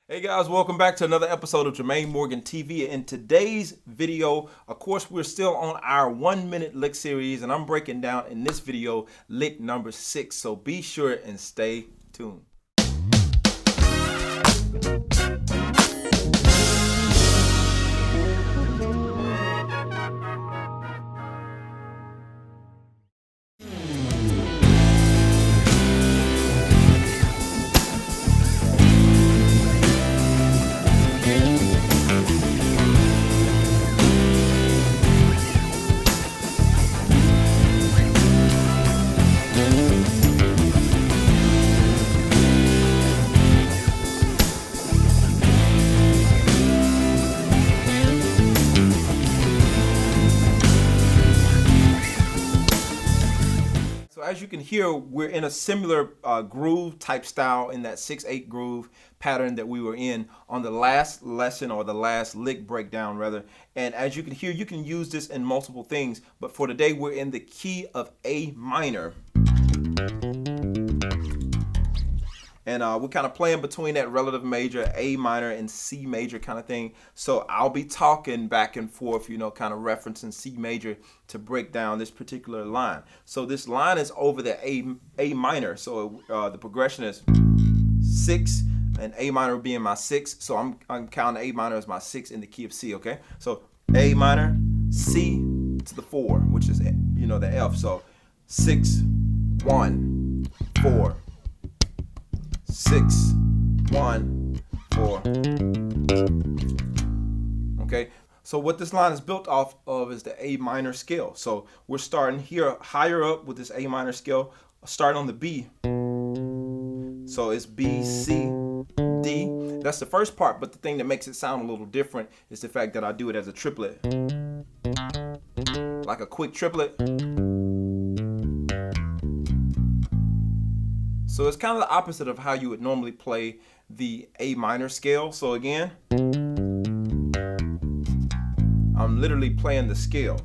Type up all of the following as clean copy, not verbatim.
Hey guys, welcome back to another episode of Jermaine Morgan TV. In today's video, of course, we're still on our 1-minute lick series, and I'm breaking down in this video lick number 6. So be sure and stay tuned. As you can hear, we're in a similar groove type style in that 6/8 groove pattern that we were in on the last lesson, or the last lick breakdown rather. And as you can hear, you can use this in multiple things, but for today we're in the key of A minor. And we're kind of playing between that relative major, A minor, and C major kind of thing. So I'll be talking back and forth, you know, kind of referencing C major to break down this particular line. So this line is over the A minor. So the progression is 6, and A minor being my 6. So I'm counting A minor as my 6 in the key of C, okay? So A minor, C to the 4, which is, you know, the F. So 6, 1, 4. 6, 1, 4. Okay, so what this line is built off of is the A minor scale. So we're starting here higher up with this A minor scale, starting on the B. So it's B, C, D. That's the first part, but the thing that makes it sound a little different is the fact that I do it as a triplet, like a quick triplet. So it's kind of the opposite of how you would normally play the A minor scale. So again, I'm literally playing the scale.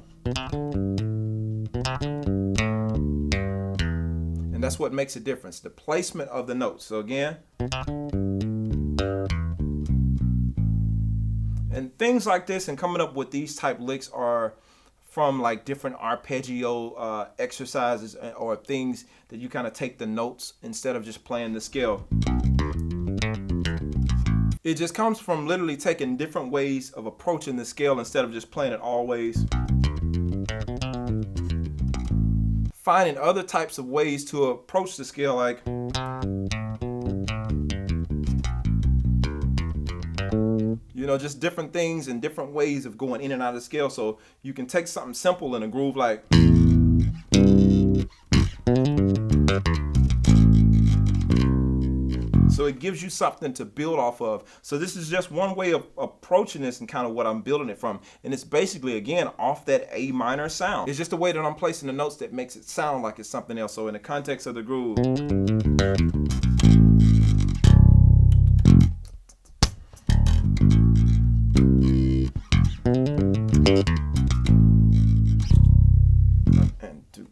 And that's what makes a difference, the placement of the notes. So again, and things like this and coming up with these type licks are from like different arpeggio exercises, or things that you kind of take the notes instead of just playing the scale. It just comes from literally taking different ways of approaching the scale instead of just playing it always. Finding other types of ways to approach the scale, like you know, just different things and different ways of going in and out of the scale. So you can take something simple in a groove like, so it gives you something to build off of. So this is just one way of approaching this and kind of what I'm building it from. And it's basically, again, off that A minor sound. It's just the way that I'm placing the notes that makes it sound like it's something else. So in the context of the groove, and 2,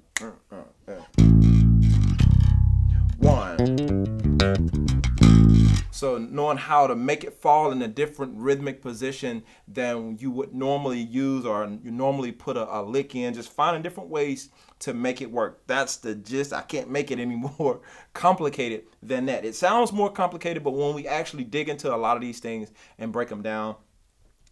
1. So knowing how to make it fall in a different rhythmic position than you would normally use, or you normally put a lick in, just finding different ways to make it work. That's the gist. I can't make it any more complicated than that. It sounds more complicated, but when we actually dig into a lot of these things and break them down,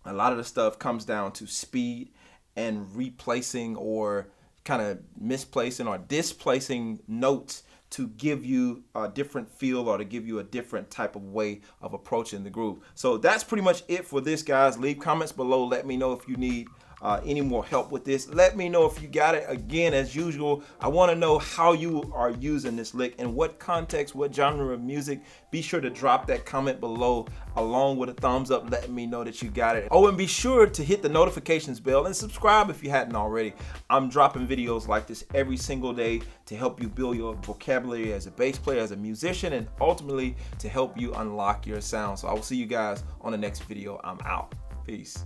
a lot of the stuff comes down to speed and replacing, or kind of misplacing or displacing notes to give you a different feel, or to give you a different type of way of approaching the groove. So that's pretty much it for this, guys. Leave comments below. Let me know if you need any more help with this. Let me know if you got it. Again, as usual, I want to know how you are using this lick, and what context, what genre of music. Be sure to drop that comment below along with a thumbs up, letting me know that you got it. Oh, and be sure to hit the notifications bell and subscribe if you hadn't already. I'm dropping videos like this every single day to help you build your vocabulary as a bass player, as a musician, and ultimately to help you unlock your sound. So I will see you guys on the next video. I'm out. Peace.